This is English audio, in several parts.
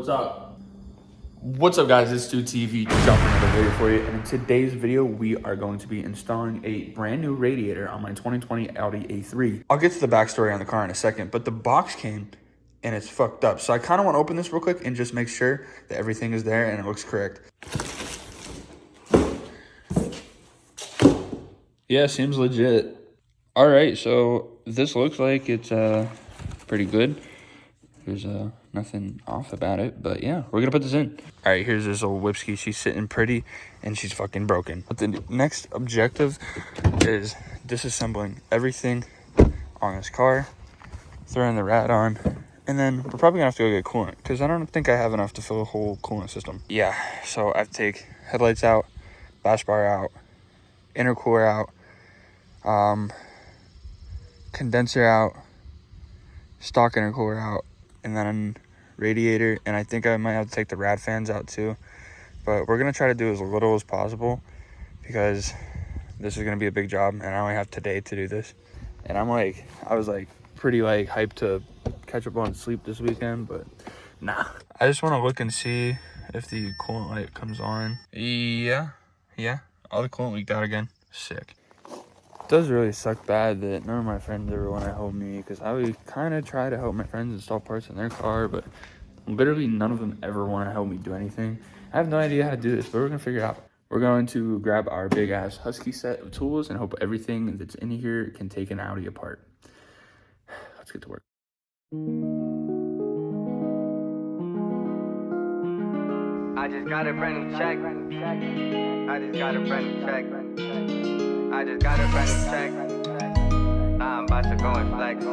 What's up? What's up, guys? It's Stu TV, dropping another video for you. And in today's video, we are going to be installing a brand new radiator on my 2020 Audi A3. I'll get to the backstory on the car in a second, but the box came and it's fucked up. So I kind of want to open this real quick and just make sure that everything is there and it looks correct. Yeah, seems legit. All right, so this looks like it's pretty good. There's nothing off about it, but yeah, we're gonna put this in. All right, here's this old Whipsky. She's sitting pretty and she's fucking broken. But the next objective is disassembling everything on this car, throwing the rad on, and then we're probably gonna have to go get coolant because I don't think I have enough to fill a whole coolant system. Yeah, so I have to take headlights out, bash bar out, intercooler out, condenser out, stock intercooler out, and then radiator, and I think I might have to take the rad fans out too. But we're gonna try to do as little as possible because this is gonna be a big job and I only have today to do this. And I was pretty hyped to catch up on sleep this weekend, but nah. I just want to look and see if the coolant light comes on. Yeah, all the coolant leaked out again. Sick. It does really suck bad that none of my friends ever want to help me, because I would kind of try to help my friends install parts in their car, but literally none of them ever want to help me do anything. I have no idea how to do this, but we're going to figure it out. We're going to grab our big ass Husky set of tools and hope everything that's in here can take an Audi apart. Let's get to work. I just got a brand new check. I just got a brand new check. I just got a brand new check. I'm about to go and flex.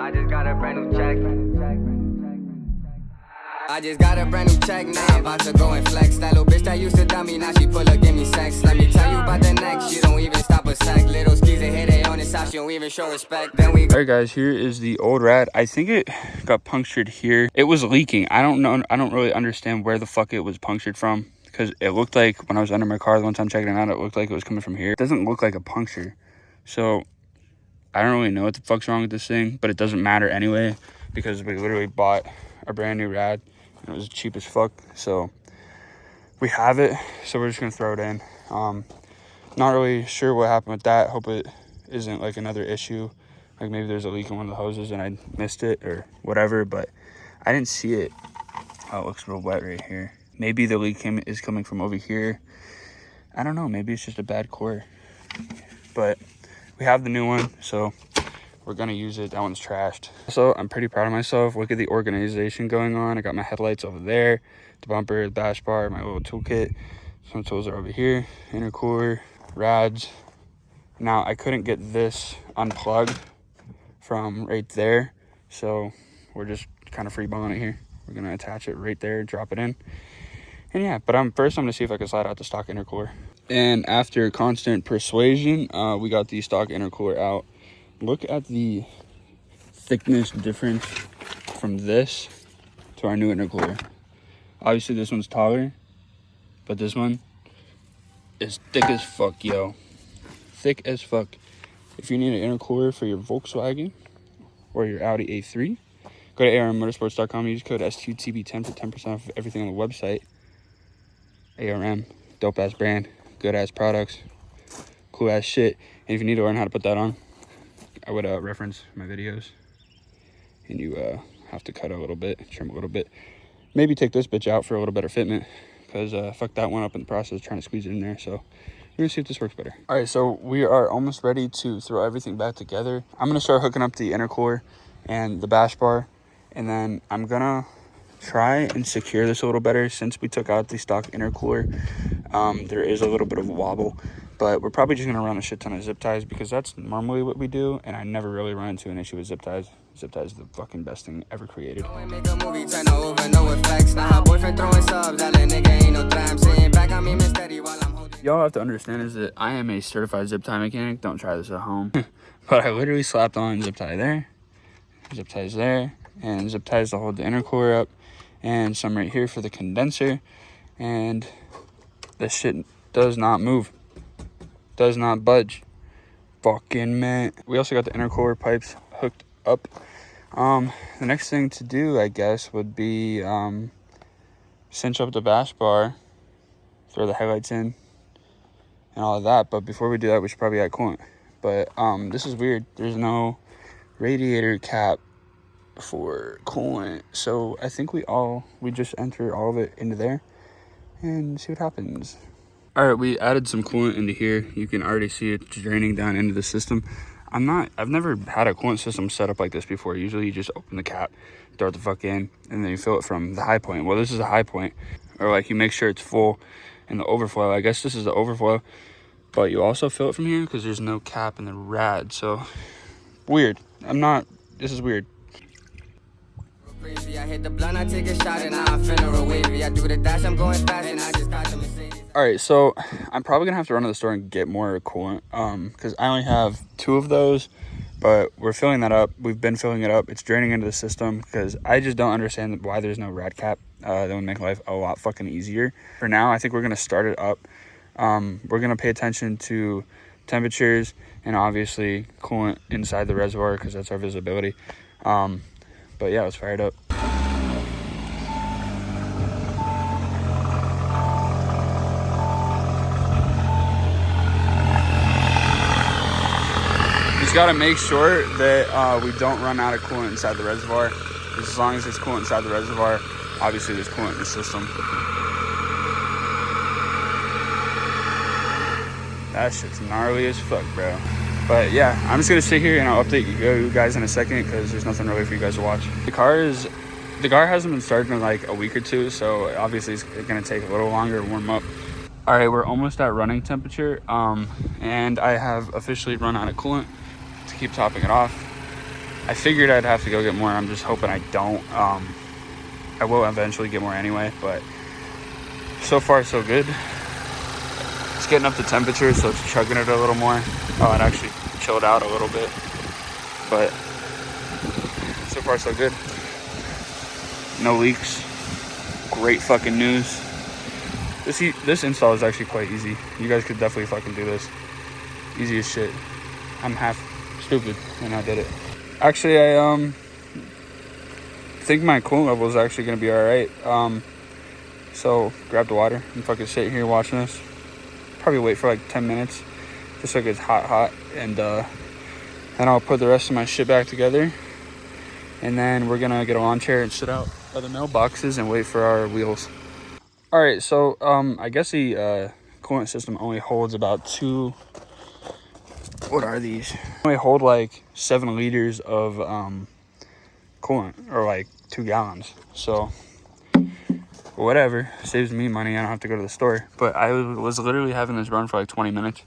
I just got a brand new check. I just got a brand new check, now I'm about to go and flex. That little bitch that used to dumb me, now she pull up, give me sex. Let me tell you about the next, she don't even stop a sec. Little skis and hit it on his side, she don't even show respect. Then we Alright guys, here is the old rad. I think it got punctured here. It was leaking. I don't know, I don't really understand where the fuck it was punctured from, because it looked like when I was under my car the one time checking it out, it looked like it was coming from here. It doesn't look like a puncture. So I don't really know what the fuck's wrong with this thing, but it doesn't matter anyway, because we literally bought a brand new rad. It was cheap as fuck, so we have it, so we're just gonna throw it in. Not really sure what happened with that. Hope it isn't like another issue, like maybe there's a leak in one of the hoses and I missed it or whatever, but I didn't see it. Oh, it looks real wet right here. Maybe the leak is coming from over here. I don't know, maybe it's just a bad core, but we have the new one, so we're gonna use it. That one's trashed. So I'm pretty proud of myself. Look at the organization going on. I got my headlights over there, the bumper, the bash bar, my little toolkit. Some tools are over here, intercooler, rads. Now I couldn't get this unplugged from right there, so we're just kind of freeballing it here. We're gonna attach it right there, drop it in. And yeah, but first I'm gonna see if I can slide out the stock intercooler. And after constant persuasion, we got the stock intercooler out. Look at the thickness difference from this to our new intercooler. Obviously this one's taller, but this one is thick as fuck, yo. Thick as fuck. If you need an intercooler for your Volkswagen or your Audi A3, go to armmotorsports.com, use code STUTB10 for 10% off everything on the website. ARM, dope ass brand, good ass products, cool ass shit. And if you need to learn how to put that on, I would reference my videos, and you have to cut a little bit, trim a little bit, maybe take this bitch out for a little better fitment, because fuck that one up in the process trying to squeeze it in there. So we're gonna see if this works better. All right, so we are almost ready to throw everything back together. I'm gonna start hooking up the intercooler and the bash bar, and then I'm gonna try and secure this a little better. Since we took out the stock intercooler, there is a little bit of a wobble, but we're probably just gonna run a shit ton of zip ties because that's normally what we do, and I never really run into an issue with zip ties. Zip ties is the fucking best thing ever created. Y'all have to understand is that I am a certified zip tie mechanic. Don't try this at home. But I literally slapped on zip tie there, zip ties there, and zip ties to hold the intercooler up, and some right here for the condenser, and this shit does not move, does not budge. Fucking man. We also got the intercooler pipes hooked up The next thing to do, I guess, would be cinch up the bash bar, throw the headlights in, and all of that. But before we do that, we should probably add coolant. But this is weird. There's no radiator cap for coolant, so I think we just enter all of it into there and see what happens. All right, we added some coolant into here. You can already see it draining down into the system. I've never had a coolant system set up like this before. Usually you just open the cap, throw it the fuck in, and then you fill it from the high point. Well, this is a high point, or like you make sure it's full in the overflow. I guess this is the overflow, but you also fill it from here because there's no cap in the rad. So weird. This is weird. I hit the blunt, I take a shot, and I'm finna a wavy. I do the dash, I'm going fast, and I just got the Mercedes. All right, so I'm probably gonna have to run to the store and get more coolant, because I only have 2 of those, but we're filling that up. We've been filling it up. It's draining into the system because I just don't understand why there's no rad cap. That would make life a lot fucking easier. For now, I think we're gonna start it up. We're gonna pay attention to temperatures and obviously coolant inside the reservoir because that's our visibility. But yeah, let's fire it up. Just gotta make sure that we don't run out of coolant inside the reservoir. As long as there's coolant inside the reservoir, obviously there's coolant in the system. That shit's gnarly as fuck, bro. But yeah, I'm just gonna sit here and I'll update you guys in a second because there's nothing really for you guys to watch. The car hasn't been started in like a week or 2, so obviously it's gonna take a little longer to warm up. All right, we're almost at running temperature, and I have officially run out of coolant to keep topping it off. I figured I'd have to go get more. I'm just hoping I don't. I will eventually get more anyway, but so far so good. It's getting up to temperature, so it's chugging it a little more. Oh, it actually chilled out a little bit, but so far so good. No leaks. Great fucking news. This install is actually quite easy. You guys could definitely fucking do this. Easy as shit. I'm half stupid and I did it. Actually, I think my coolant level is actually gonna be all right. So grab the water and fucking sit here watching this. Probably wait for like 10 minutes. Just so it gets hot, and then I'll put the rest of my shit back together, and then we're gonna get a lawn chair and sit out by the mailboxes and wait for our wheels. All right, so I guess the coolant system only holds about 2. What are these? Only hold like 7 liters of coolant, or like 2 gallons. So whatever, saves me money. I don't have to go to the store. But I was literally having this run for like 20 minutes.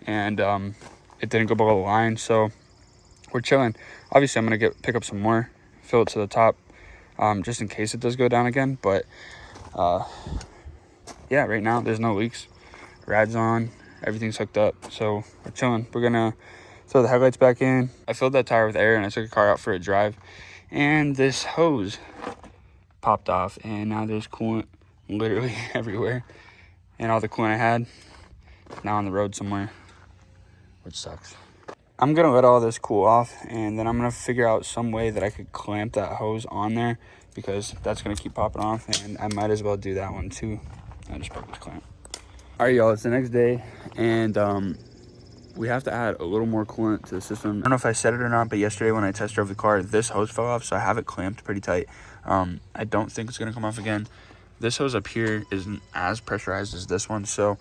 And it didn't go below the line, so we're chilling. Obviously I'm gonna pick up some more, fill it to the top, just in case it does go down again. But yeah, right now there's no leaks. Rad's on, everything's hooked up, so we're chilling. We're gonna throw the headlights back in. I filled that tire with air and I took the car out for a drive, and this hose popped off, and now there's coolant literally everywhere, and all the coolant I had now on the road somewhere, which sucks. I'm gonna let all this cool off, and then I'm gonna figure out some way that I could clamp that hose on there, because that's gonna keep popping off, and I might as well do that one too. I just broke this clamp. All right, y'all, it's the next day, and we have to add a little more coolant to the system. I don't know if I said it or not, but yesterday when I test drove the car, this hose fell off, so I have it clamped pretty tight. I don't think it's gonna come off again. This hose up here isn't as pressurized as this one, so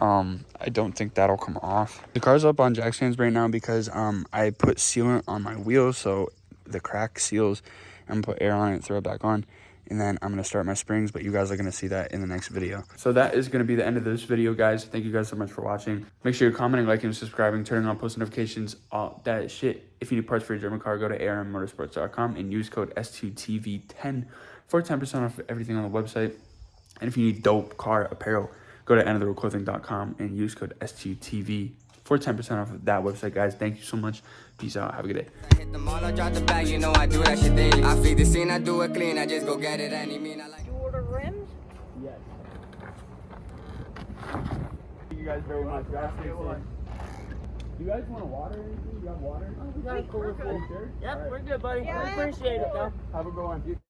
I don't think that'll come off. The car's up on jack stands right now because I put sealant on my wheels, so the crack seals. I'm gonna put air on it, throw it back on, and then I'm gonna start my springs, but you guys are gonna see that in the next video. So that is gonna be the end of this video, guys. Thank you guys so much for watching. Make sure you're commenting, liking, subscribing, turning on post notifications, all that shit. If you need parts for your German car, go to armmotorsports.com and use code S2TV10 for 10% off everything on the website. And if you need dope car apparel, go to endoftheroadclothing.com and use code S2TV for 10% off of that website, guys. Thank you so much. Peace out. Have a good day. I hit the mall, I drop the bag, you know I do that shit daily. I feed the scene, I do it clean, I just go get it any mean. I like. You order rims? Yes. Thank you guys very much. Do you guys want to water or anything? Do you have water? We got a cooler full. Sure? Yep, we're good, buddy. Yeah. I appreciate it, though. Have a good one.